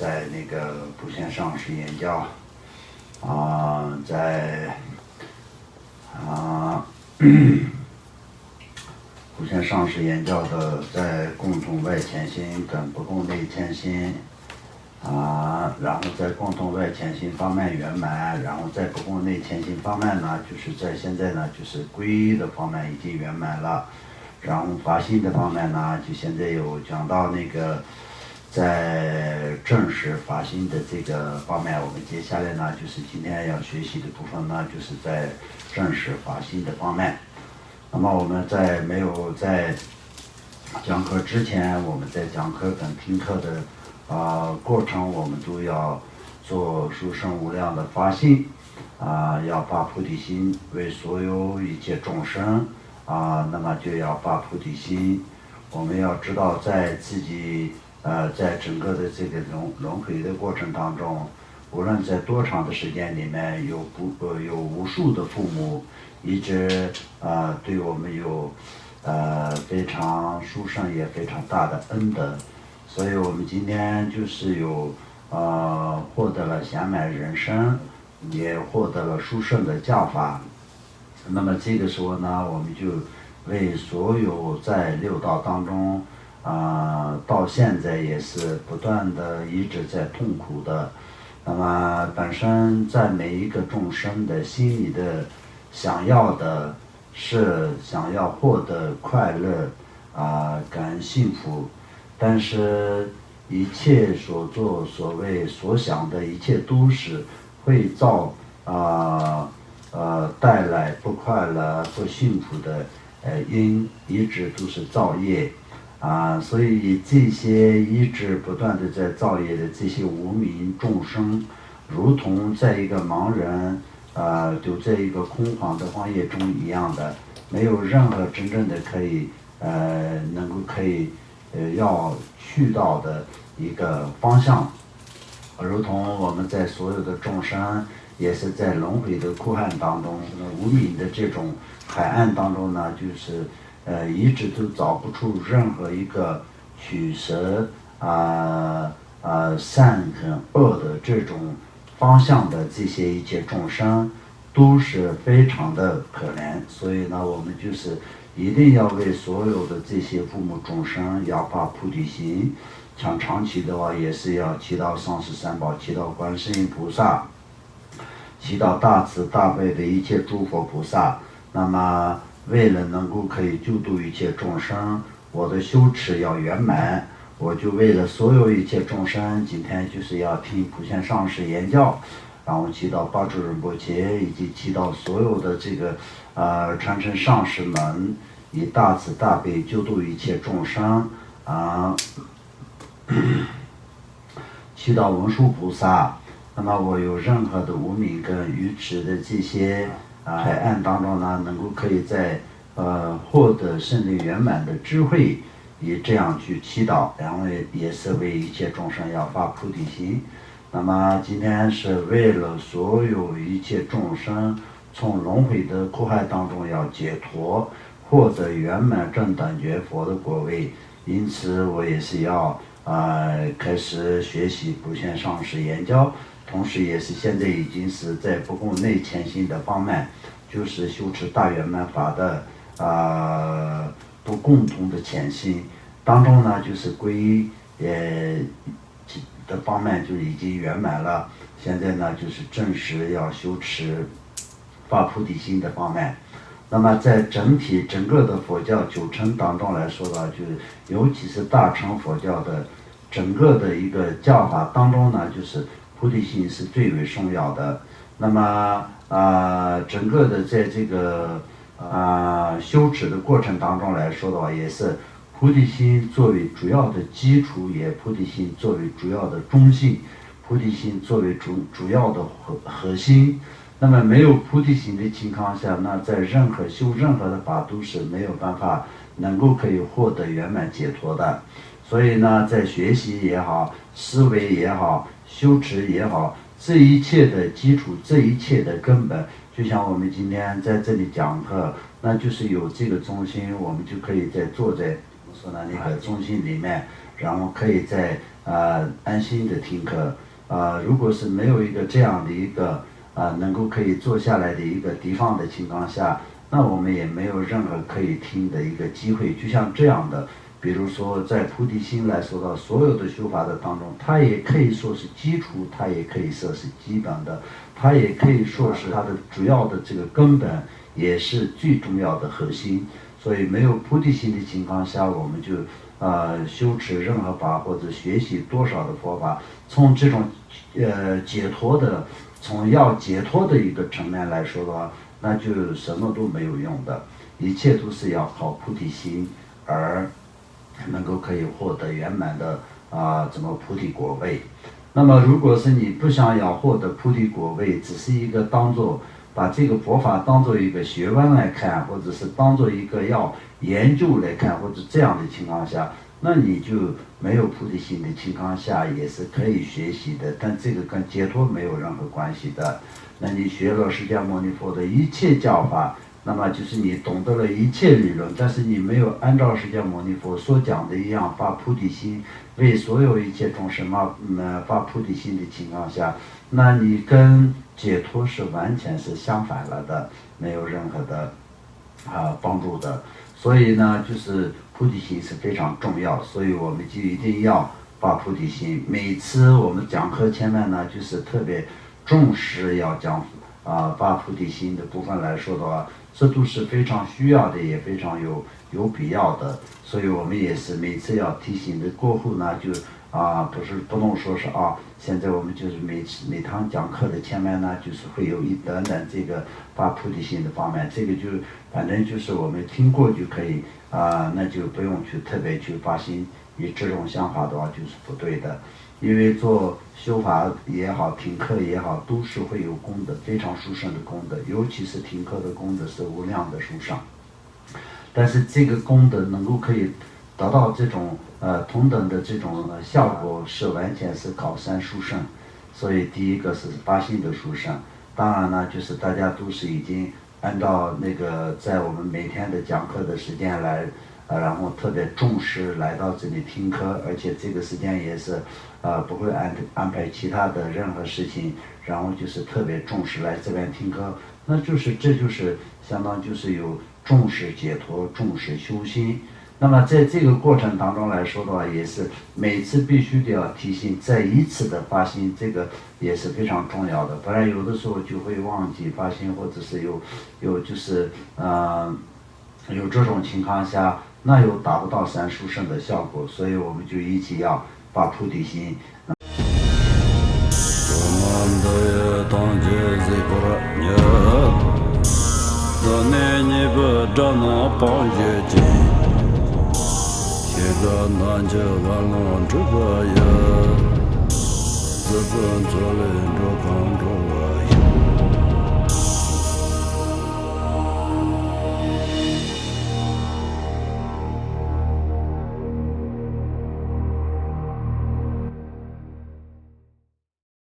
在那个普贤上师言教在普贤上师言教的在共同外潜心跟不共内潜心然后在共同外潜心方面圆满，然后在不共内潜心方面呢，就是在现在呢，就是皈依的方面已经圆满了，然后发心的方面呢，就现在有讲到那个在正式发心的这个方面，我们接下来呢，就是今天要学习的部分呢，就是在正式发心的方面。那么我们在没有在讲课之前，我们在讲课跟听课的过程，我们都要做殊胜无量的发心要发菩提心，为所有一切众生那么就要发菩提心。我们要知道，在自己在整个的这个轮回的过程当中，无论在多长的时间里面，有无数的父母一直对我们有非常殊胜也非常大的恩德，所以我们今天就是有获得了圆满人生，也获得了殊胜的教法。那么这个时候呢，我们就为所有在六道当中到现在也是不断的一直在痛苦的，那么本身在每一个众生的心里的想要的是想要获得快乐感恩幸福，但是一切所作所为所想的一切都是会带来不快乐不幸福的因，一直都是造业所以这些一直不断的在造业的这些无明众生，如同在一个盲人就在一个空旷的荒野中一样的，没有任何真正的可以能够可以要去到的一个方向，如同我们在所有的众生也是在轮回的苦海当中，无明的这种海岸当中呢，就是一直都找不出任何一个取舍善跟恶的这种方向的这些一切众生都是非常的可怜，所以呢，我们就是一定要为所有的这些父母众生要发菩提心，像长期的话也是要祈祷上师三宝，祈祷观世音菩萨，祈祷大慈大悲的一切诸佛菩萨。那么为了能够可以救度一切众生，我的修持要圆满，我就为了所有一切众生，今天就是要听普贤上师言教，然后祈祷八祖仁波切，以及祈祷所有的这个传承上师们，以大慈大悲救度一切众生祈祷文殊菩萨。那么我有任何的无明跟愚痴的这些海岸当中呢，能够可以在获得胜利圆满的智慧，以这样去祈祷，然后也是为一切众生要发菩提心。那么今天是为了所有一切众生从轮回的苦海当中要解脱，获得圆满正等觉佛的果位，因此我也是要开始学习普贤上师言教，同时也是现在已经是在不共内潜心的方面，就是修持大圆满法的不共同的潜心当中呢，就是皈依的方面就已经圆满了，现在呢就是正式要修持发菩提心的方面。那么在整个的佛教九乘当中来说呢，就尤其是大乘佛教的整个的一个教法当中呢，就是菩提心是最为重要的。那么整个的在这个修持的过程当中来说的话，也是菩提心作为主要的基础，也菩提心作为主要的中心，菩提心作为主要的核心。那么没有菩提心的情况下，那在任何的法都是没有办法能够可以获得圆满解脱的。所以呢，在学习也好，思维也好，修持也好，这一切的基础，这一切的根本，就像我们今天在这里讲课，那就是有这个中心，我们就可以坐在那个中心里面，然后可以在安心的听课。如果是没有一个这样的一个能够可以坐下来的一个地方的情况下，那我们也没有任何可以听的一个机会。就像这样的，比如说在菩提心来说到所有的修法的当中，它也可以说是基础，它也可以说是基本的，它也可以说是它的主要的这个根本，也是最重要的核心。所以没有菩提心的情况下，我们就修持任何法或者学习多少的佛法，从这种解脱的，从要解脱的一个层面来说的话，那就什么都没有用的，一切都是要靠菩提心而能够可以获得圆满的怎么菩提果位。那么如果是你不想要获得菩提果位，只是一个把这个佛法当做一个学问来看，或者是当做一个要研究来看，或者这样的情况下，那你就没有菩提心的情况下也是可以学习的，但这个跟解脱没有任何关系的。那你学了释迦牟尼佛的一切教法，那么就是你懂得了一切理论，但是你没有按照释迦牟尼佛所讲的一样发菩提心，为所有一切众生发菩提心的情况下，那你跟解脱是完全是相反了的，没有任何的帮助的。所以呢，就是菩提心是非常重要，所以我们就一定要发菩提心。每次我们讲课前面呢，就是特别重视要讲发菩提心的部分来说的话，这都是非常需要的，也非常有必要的。所以我们也是每次要提醒的过后呢，就不能说是现在我们就是每堂讲课的前面呢，就是会有一等等这个发菩提心的方面，这个就反正就是我们听过就可以那就不用去特别去发心。以这种想法的话就是不对的，因为做修法也好，听课也好，都是会有功德，非常殊胜的功德，尤其是听课的功德是无量的殊胜。但是这个功德能够可以得到这种同等的这种效果，是完全是靠三殊胜。所以第一个是发心的殊胜，当然呢，就是大家都是已经按照那个在我们每天的讲课的时间来。然后特别重视来到这里听课，而且这个时间也是不会安排其他的任何事情，然后就是特别重视来这边听课，那就是这就是相当就是有重视解脱，重视修心。那么在这个过程当中来说的话，也是每次必须得要提醒再一次的发心，这个也是非常重要的，不然有的时候就会忘记发心，或者是有就是有这种情况下，那又达不到三殊胜的效果，所以我们就一起要发菩提心。自本作人着康中